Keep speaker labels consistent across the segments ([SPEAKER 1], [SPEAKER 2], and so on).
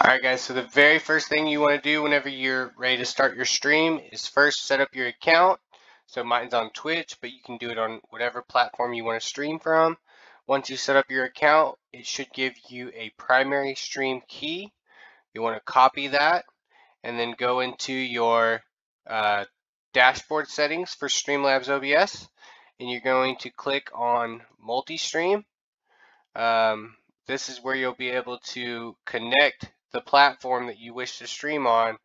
[SPEAKER 1] Alright guys, so the very first thing you want to do whenever you're ready to start your stream is first set up your account. So mine's on Twitch, but you can do it on whatever platform you want to stream from. Once you set up your account, it should give you a primary stream key. You want to copy that and then go into your dashboard settings for Streamlabs OBS, and you're going to click on multi-stream. This is where you'll be able to connect the platform that you wish to stream on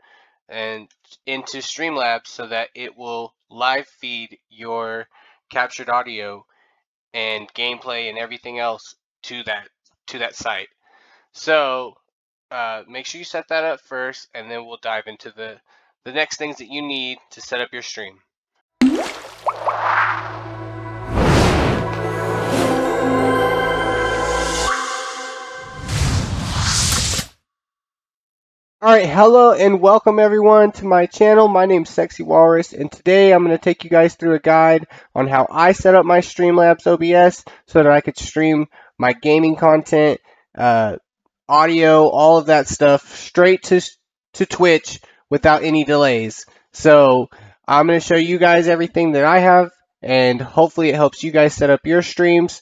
[SPEAKER 1] and into Streamlabs so that it will live feed your captured audio and gameplay and everything else to that site. So make sure you set that up first, and then we'll dive into the next things that you need to set up your stream. Alright, hello and welcome everyone to my channel. My name's Sexy Walrus, and today I'm going to take you guys through a guide on how I set up my Streamlabs OBS so that I could stream my gaming content, audio, all of that stuff straight to Twitch without any delays. So I'm going to show you guys everything that I have, and hopefully it helps you guys set up your streams.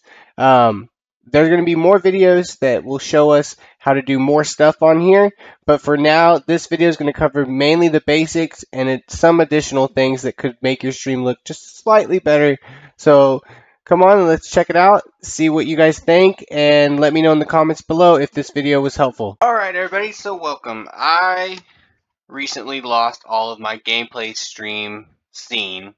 [SPEAKER 1] There's going to be more videos that will show us how to do more stuff on here, but for now this video is going to cover mainly the basics and some additional things that could make your stream look just slightly better. So come on, let's check it out, see what you guys think, and let me know in the comments below if this video was helpful. Alright everybody, so welcome. I recently lost all of my gameplay stream scene,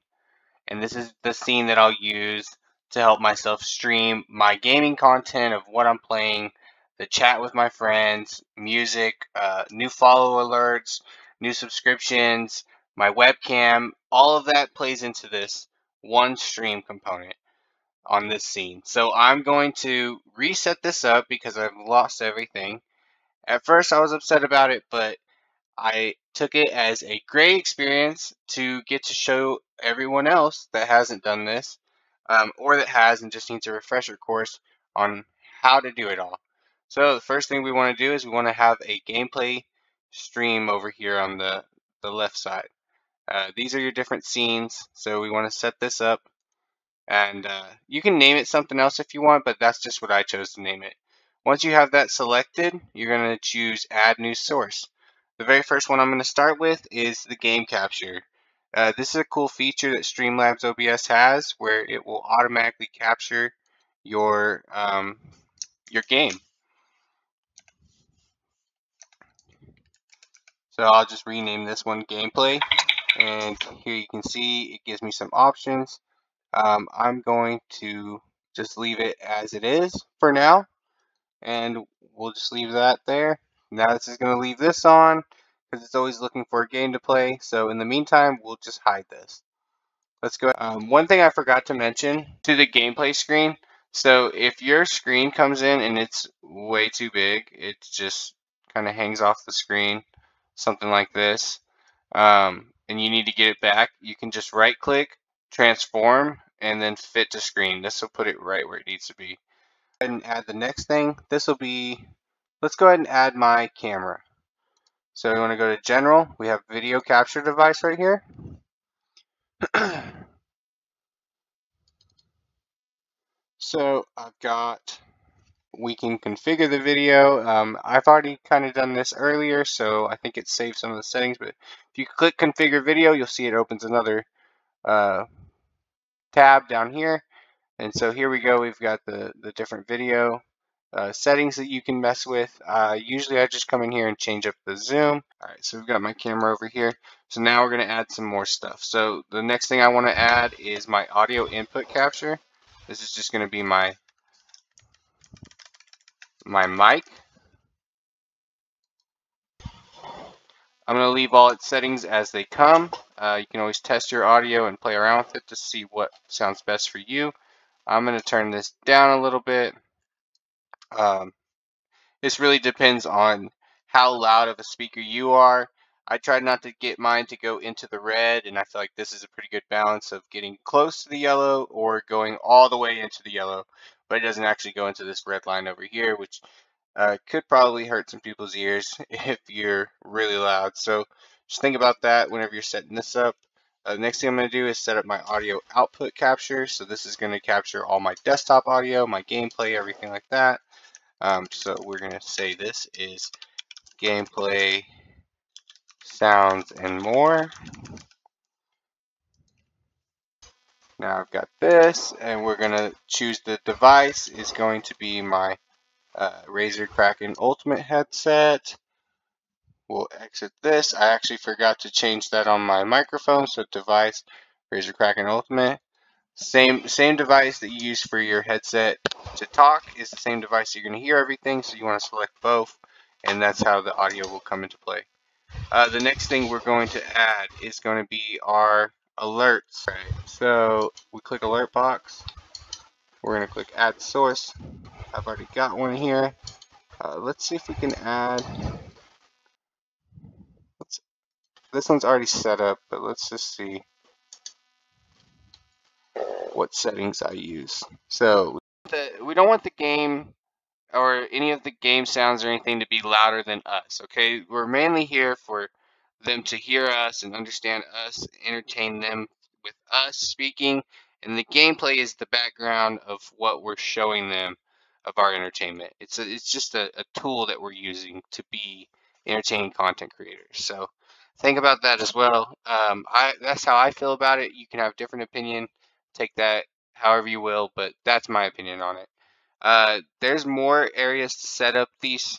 [SPEAKER 1] and this is the scene that I'll use to help myself stream my gaming content of what I'm playing, the chat with my friends, music, new follow alerts, new subscriptions, my webcam. All of that plays into this one stream component on this scene. So I'm going to reset this up because I've lost everything. At first I was upset about it, but I took it as a great experience to get to show everyone else that hasn't done this, or that has and just needs a refresher course on how to do it all. So the first thing we want to do is we want to have a gameplay stream over here on the left side. These are your different scenes, so we want to set this up, and you can name it something else if you want, but that's just what I chose to name it. Once you have that selected, you're going to choose Add New Source. The very first one I'm going to start with is the game capture. This is a cool feature that Streamlabs OBS has where it will automatically capture your game. So I'll just rename this one Gameplay, and here you can see it gives me some options. I'm going to just leave it as it is for now, and we'll just leave that there. Now this is going to leave this on because it's always looking for a game to play. So in the meantime, we'll just hide this. Let's go. One thing I forgot to mention to the gameplay screen. So if your screen comes in and it's way too big, it just kind of hangs off the screen, something like this, and you need to get it back, you can just right click, transform, and then fit to screen. This will put it right where it needs to be. And add the next thing. This will be, let's go ahead and add my camera. So we want to go to General. We have Video Capture Device right here. So I've got, we can configure the video. I've already kind of done this earlier, so I think it saves some of the settings, but if you click Configure Video, you'll see it opens another tab down here. And so here we go, we've got the different video settings that you can mess with. Usually I just come in here and change up the zoom. Alright, so we've got my camera over here. So now we're going to add some more stuff. So the next thing I want to add is my audio input capture. This is just going to be my mic. I'm going to leave all its settings as they come. You can always test your audio and play around with it to see what sounds best for you. I'm going to turn this down a little bit. This really depends on how loud of a speaker you are. I tried not to get mine to go into the red, and I feel like this is a pretty good balance of getting close to the yellow or going all the way into the yellow, but it doesn't actually go into this red line over here, which Could probably hurt some people's ears if you're really loud. So just think about that whenever you're setting this up. The next thing I'm going to do is set up my audio output capture. So this is going to capture all my desktop audio, my gameplay, everything like that. So we're going to say this is gameplay, sounds, and more. Now I've got this, and we're going to choose the device. Is going to be my Razer Kraken Ultimate headset. We'll exit this. I actually forgot to change that on my microphone. So device, Razer Kraken Ultimate. Same device that you use for your headset to talk is the same device you're going to hear everything. So you want to select both, and that's how the audio will come into play. The next thing we're going to add is going to be our alerts. Right. So we click alert box. We're going to click add source. I've already got one here. Let's see if we can add. This one's already set up, but let's just see what settings I use. So we don't want the game or any of the game sounds or anything to be louder than us, okay? We're mainly here for them to hear us and understand us, entertain them with us speaking, and the gameplay is the background of what we're showing them of our entertainment. It's just a tool that we're using to be entertaining content creators. So think about that as well. That's how I feel about it. You can have a different opinion. Take that however you will, but that's my opinion on it. There's more areas to set up these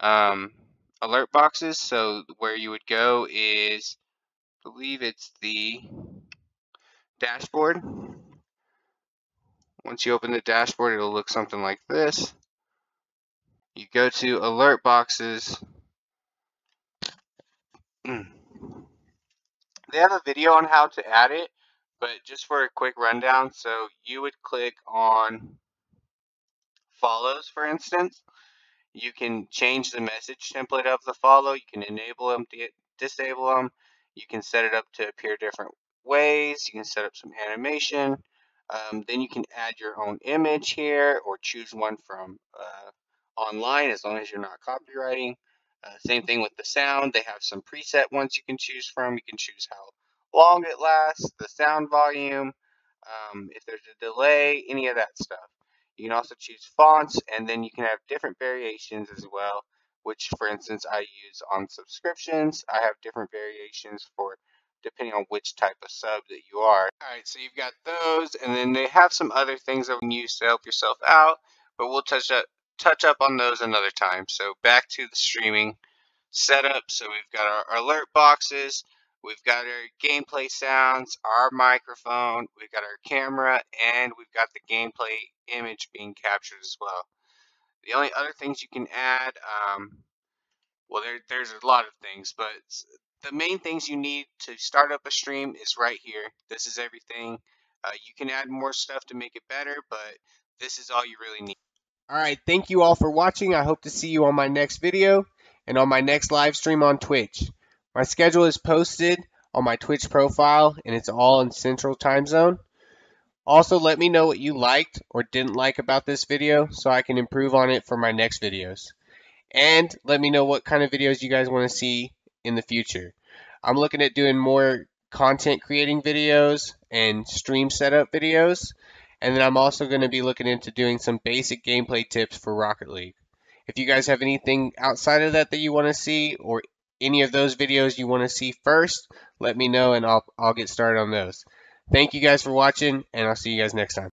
[SPEAKER 1] alert boxes. So where you would go is, I believe it's the dashboard. Once you open the dashboard, it'll look something like this. You go to alert boxes. They have a video on how to add it, but just for a quick rundown, so you would click on follows, for instance. You can change the message template of the follow. You can enable them, disable them. You can set it up to appear different ways. You can set up some animation. Then you can add your own image here or choose one from online as long as you're not copywriting. Same thing with the sound. They have some preset ones you can choose from. You can choose how long it lasts, the sound volume, if there's a delay, any of that stuff. You can also choose fonts, and then you can have different variations as well, which, for instance, I use on subscriptions. I have different variations for depending on which type of sub that you are. All right, so you've got those, and then they have some other things that you can use to help yourself out, but we'll touch up on those another time. So back to the streaming setup. So we've got our alert boxes. We've got our gameplay sounds, our microphone, we've got our camera, and we've got the gameplay image being captured as well. The only other things you can add, well, there's a lot of things, but the main things you need to start up a stream is right here. This is everything. You can add more stuff to make it better, but this is all you really need. All right, thank you all for watching. I hope to see you on my next video and on my next live stream on Twitch. My schedule is posted on my Twitch profile, and it's all in Central Time Zone. Also, let me know what you liked or didn't like about this video so I can improve on it for my next videos. And let me know what kind of videos you guys want to see in the future. I'm looking at doing more content creating videos and stream setup videos. And then I'm also going to be looking into doing some basic gameplay tips for Rocket League. If you guys have anything outside of that you want to see, or any of those videos you want to see first, let me know and I'll get started on those. Thank you guys for watching, and I'll see you guys next time.